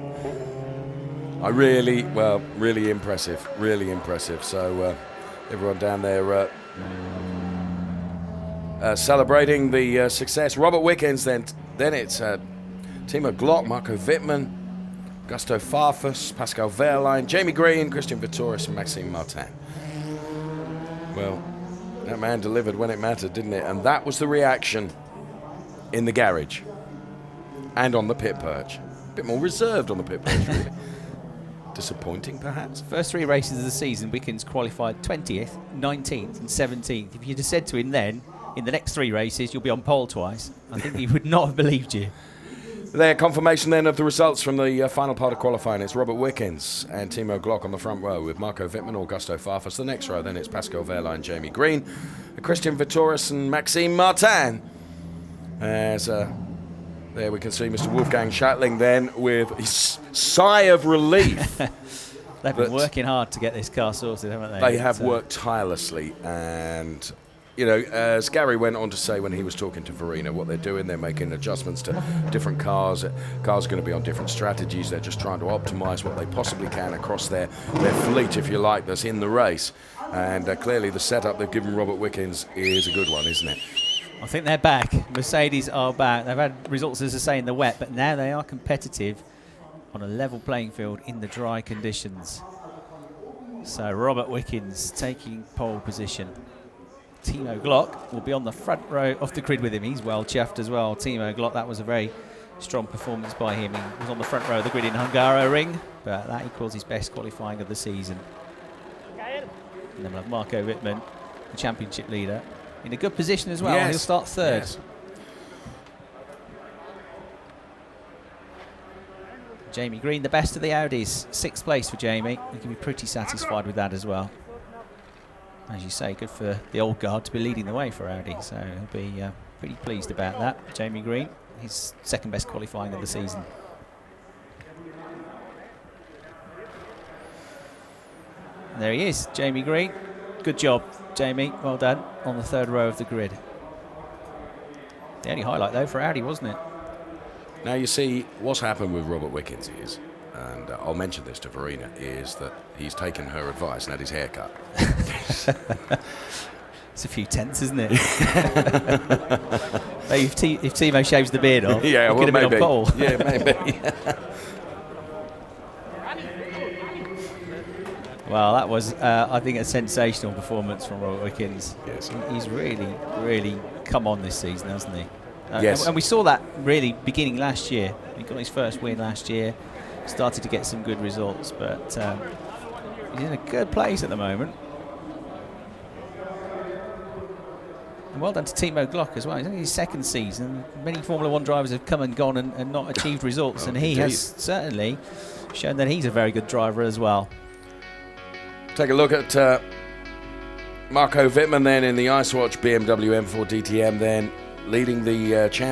C: Really impressive. Really impressive. So, everyone down there celebrating the success. Robert Wickens, then it's Timo Glock, Marco Wittmann, Augusto Farfus, Pascal Wehrlein, Jamie Green, Christian Vitoris, and Maxime Martin. Well, that man delivered when it mattered, didn't it? And that was the reaction in the garage and on the pit perch. A bit more reserved on the pit perch, really. Disappointing, perhaps.
D: First 3 races of the season, Wickens qualified 20th, 19th, and 17th. If you'd have said to him then, in the next 3 races, you'll be on pole twice, I think he would not have believed you.
C: Their confirmation then of the results from the final part of qualifying. It's Robert Wickens and Timo Glock on the front row with Marco Wittmann, Augusto Farfus. The next row then it's Pascal Wehrlein, Jamie Green, Christian Vitoris and Maxime Martin. As there we can see Mr. Wolfgang Schattling then with his sigh of relief.
D: They've been working hard to get this car sorted, haven't they?
C: They have worked tirelessly, and you know, as Gary went on to say when he was talking to Verena, what they're doing, they're making adjustments to different cars. Cars are going to be on different strategies. They're just trying to optimise what they possibly can across their fleet, if you like, that's in the race. And clearly the setup they've given Robert Wickens is a good one, isn't it?
D: I think they're back. Mercedes are back. They've had results, as I say, in the wet, but now they are competitive on a level playing field in the dry conditions. So Robert Wickens taking pole position. Timo Glock will be on the front row of the grid with him. He's well chuffed as well. Timo Glock, that was a very strong performance by him. He was on the front row of the grid in Hungaroring, but that equals his best qualifying of the season. And then we'll have Marco Wittmann, the championship leader, in a good position as well.
C: Yes.
D: He'll start 3rd.
C: Yes.
D: Jamie Green, the best of the Audis. 6th place for Jamie. He can be pretty satisfied with that as well. As you say, good for the old guard to be leading the way for Audi, so he'll be pretty pleased about that. Jamie Green, his 2nd best qualifying of the season. And there he is, Jamie Green. Good job, Jamie. Well done on the 3rd row of the grid. The only highlight, though, for Audi, wasn't it?
C: Now, you see, what's happened with Robert Wickens is, and I'll mention this to Verena, is that he's taken her advice and had his hair cut.
D: It's a few tenths, isn't it? Maybe if Timo shaves the beard off,
C: yeah,
D: he
C: well,
D: could have
C: maybe.
D: been on pole.
C: Yeah, maybe.
D: Well, that was, I think, a sensational performance from Robert Wickens.
C: Yes.
D: He's really, really come on this season, hasn't he?
C: Yes.
D: And we saw that really beginning last year. He got his first win last year, started to get some good results, but he's in a good place at the moment. And well done to Timo Glock as well. It's only his 2nd season. Many Formula 1 drivers have come and gone and not achieved results, and he has certainly shown that he's a very good driver as well.
C: Take a look at Marco Wittmann then in the Ice Watch BMW M4 DTM then leading the champ.